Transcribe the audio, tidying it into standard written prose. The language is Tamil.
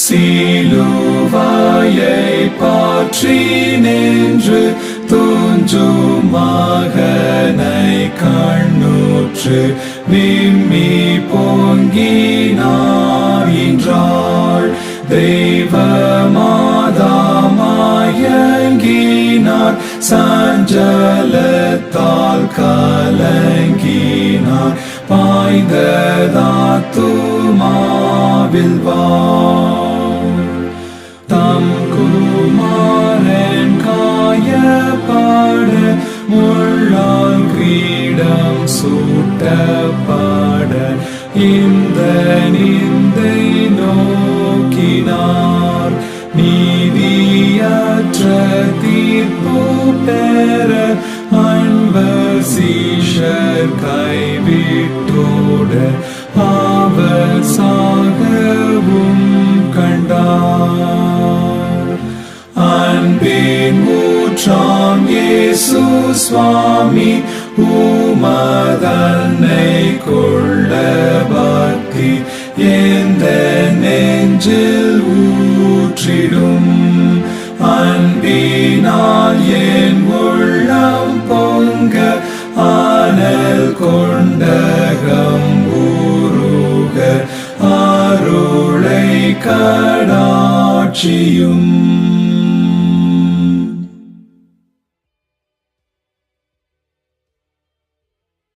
சிலுவையை பற்றி நின்று துஞ்சும் மகனை கண்ணுற்று விம்மி பொங்கினார் என்றாள். தெய்வமாதாமயங்கினார், சஞ்சலத்தால் கலங்கினார், பாய்ந்ததாத்துமாவில் தம் குமாரன் காயப்பட முள்ளால் கிரீடம் சூட்டப்பட இந்த நிந்தை நோக்கினார். நீதியற்ற தீர்ப்பு பெற அன்பர் சீஷர் கைவிட்டோட அவர் சாகவும் கண்டார். அன்பின் ஊற்றாம் இயேசு சுவாமி, உமதன்னை கொள்ள பக்தி எந்த நெஞ்சில் ஊற்றிடும். அன்பினால் என் உள்ளம் பொங்க ஆனல் கொண்டகம் உருக அருளை கடாட்சியும்.